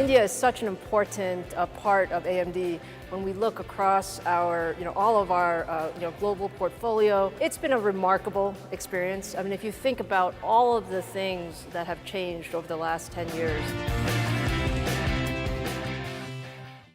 India is such an important part of AMD. When we look across our, all of our, global portfolio, it's been a remarkable experience. I mean, if you think about all of the things that have changed over the last 10 years.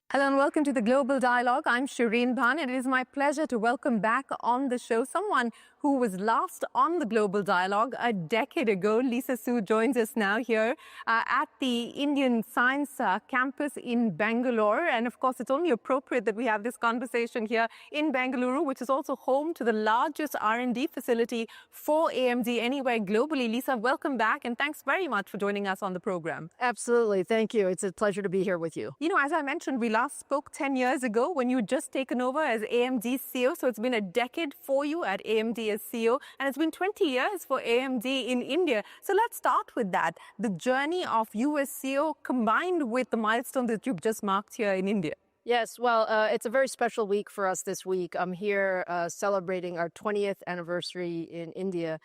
Hello and welcome to the Global Dialogue. I'm Shereen Bhan, and it is my pleasure to welcome back on the show someone who was last on the Global Dialogue a decade ago. Lisa Su joins us now here at the Indian Science campus in Bangalore. And of course, it's only appropriate that we have this conversation here in Bengaluru, which is also home to the largest R&D facility for AMD anywhere globally. Lisa, welcome back, and thanks very much for joining us on the program. Absolutely. Thank you. It's a pleasure to be here with you. You know, as I mentioned, we last spoke 10 years ago when you had just taken over as AMD CEO. So it's been a decade for you at AMD as CEO, and it's been 20 years for AMD in India. So let's start with that. The journey of you as CEO combined with the milestone that you've just marked here in India. Yes, well, it's a very special week for us this week. I'm here celebrating our 20th anniversary in India.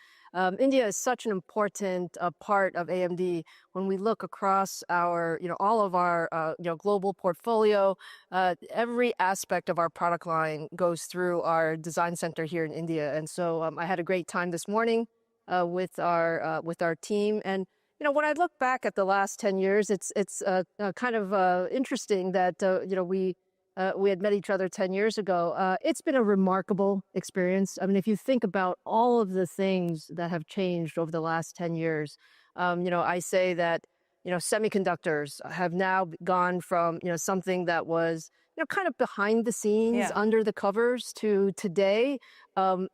India is such an important part of AMD. When we look across our, all of our, global portfolio, every aspect of our product line goes through our design center here in India. And so I had a great time this morning with our team. And when I look back at the last 10 years, it's kind of interesting that we had met each other 10 years ago. It's been a remarkable experience. I mean, if you think about all of the things that have changed over the last 10 years, I say that semiconductors have now gone from something that was kind of behind the scenes, under the covers, to today.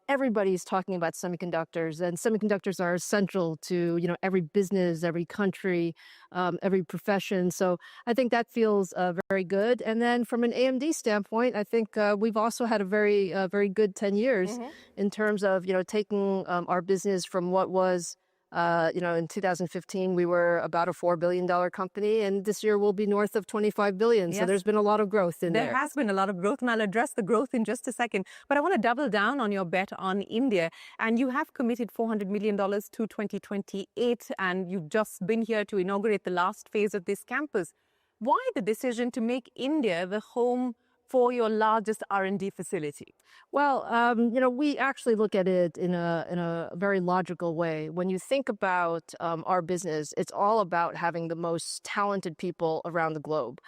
Everybody's talking about semiconductors, and semiconductors are essential to every business, every country, every profession. So I think that feels very good. And then from an AMD standpoint, I think we've also had a very good 10 years in terms of taking our business from what was in 2015, we were about a $4 billion company, and this year we'll be north of $25 billion. Yes. So there's been a lot of growth in there. There has been a lot of growth, and I'll address the growth in just a second. But I want to double down on your bet on India. And you have committed $400 million to 2028, and you've just been here to inaugurate the last phase of this campus. Why the decision to make India the home for your largest R&D facility? Well, we actually look at it in a very logical way. When you think about our business, it's all about having the most talented people around the globe.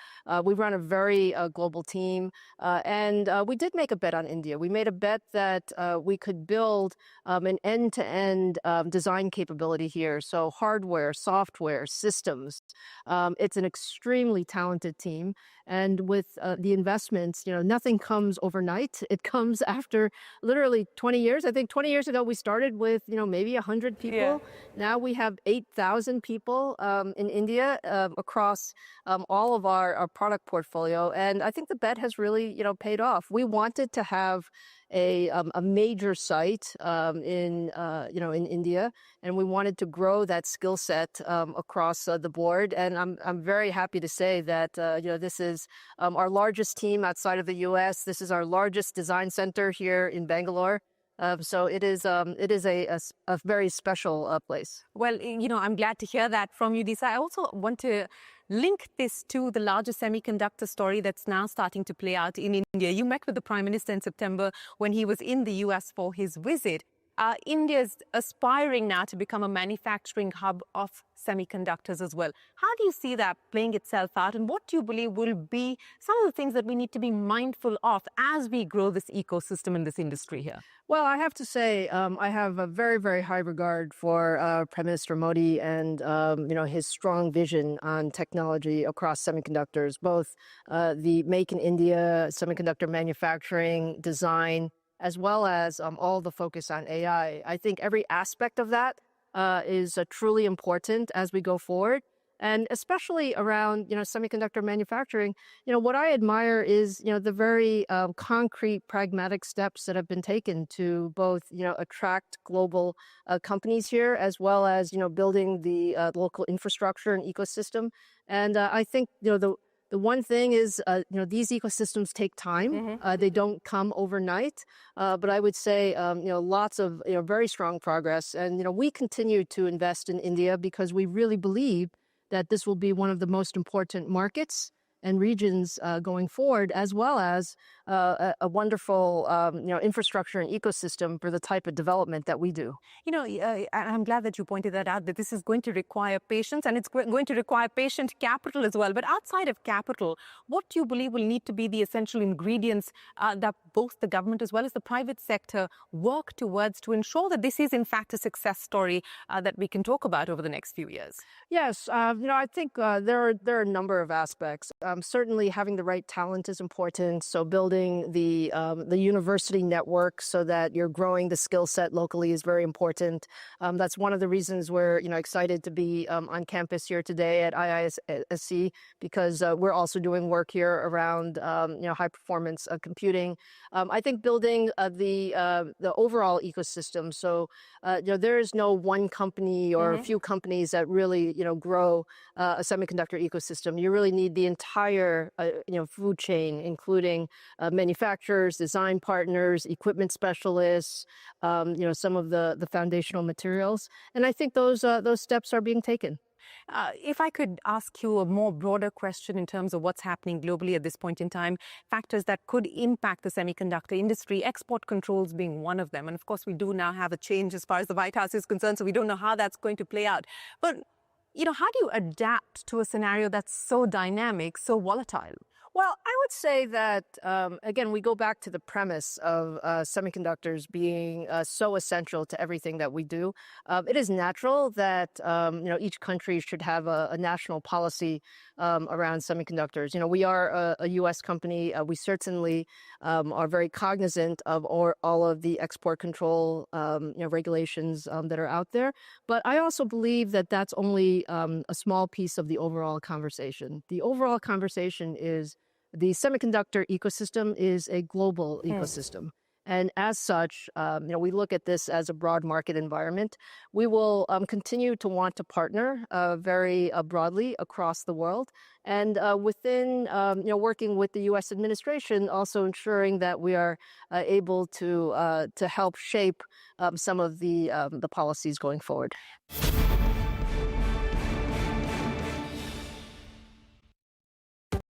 We run a very global team, and we did make a bet on India. We made a bet that we could build an end-to-end design capability here. So hardware, software, systems. It's an extremely talented team. And with the investments, nothing comes overnight. It comes after literally 20 years. I think 20 years ago, we started with, maybe 100 people. Yeah. Now we have 8,000 people in India across all of our product portfolio. And I think the bet has really, paid off. We wanted to have a major site in India, and we wanted to grow that skill set across the board. And I'm very happy to say that this is our largest team outside of the U.S. This is our largest design center here in Bangalore. So it is a very special place. Well, I'm glad to hear that from you, Lisa. I also want to link this to the larger semiconductor story that's now starting to play out in India. You met with the Prime Minister in September when he was in the US for his visit. India is aspiring now to become a manufacturing hub of semiconductors as well. How do you see that playing itself out, and what do you believe will be some of the things that we need to be mindful of as we grow this ecosystem in this industry here? Well, I have to say, I have a very, very high regard for Prime Minister Modi and, his strong vision on technology across semiconductors, both the Make in India, semiconductor manufacturing, design, as well as all the focus on AI. I think every aspect of that is truly important as we go forward. And especially around, semiconductor manufacturing, what I admire is, the very concrete, pragmatic steps that have been taken to both, attract global companies here, as well as, building the local infrastructure and ecosystem. And I think, the one thing is, these ecosystems take time. They don't come overnight. But I would say, lots of, very strong progress. And, we continue to invest in India because we really believe that this will be one of the most important markets and regions going forward, as well as a wonderful infrastructure and ecosystem for the type of development that we do. I'm glad that you pointed that out, that this is going to require patience, and it's going to require patient capital as well. But outside of capital, what do you believe will need to be the essential ingredients that both the government as well as the private sector work towards to ensure that this is in fact a success story that we can talk about over the next few years? Yes, I think there are a number of aspects. Certainly, having the right talent is important. So, building the university network so that you're growing the skill set locally is very important. That's one of the reasons we're excited to be on campus here today at IISc, because we're also doing work here around high performance computing. I think building the overall ecosystem. So, there is no one company or a few companies that really grow a semiconductor ecosystem. You really need the entire food chain, including manufacturers, design partners, equipment specialists, some of the foundational materials. And I think those steps are being taken. If I could ask you a more broader question in terms of what's happening globally at this point in time, factors that could impact the semiconductor industry, export controls being one of them. And of course, we do now have a change as far as the White House is concerned, so we don't know how that's going to play out. But, how do you adapt to a scenario that's so dynamic, so volatile? Well, I would say that, again, we go back to the premise of semiconductors being so essential to everything that we do. It is natural that, each country should have a national policy around semiconductors. We are a U.S. company. We certainly are very cognizant of all of the export control regulations that are out there. But I also believe that that's only a small piece of the overall conversation. The overall conversation is the semiconductor ecosystem is a global ecosystem. And as such, we look at this as a broad market environment. We will continue to want to partner very broadly across the world. And within, working with the U.S. administration, also ensuring that we are able to help shape some of the policies going forward.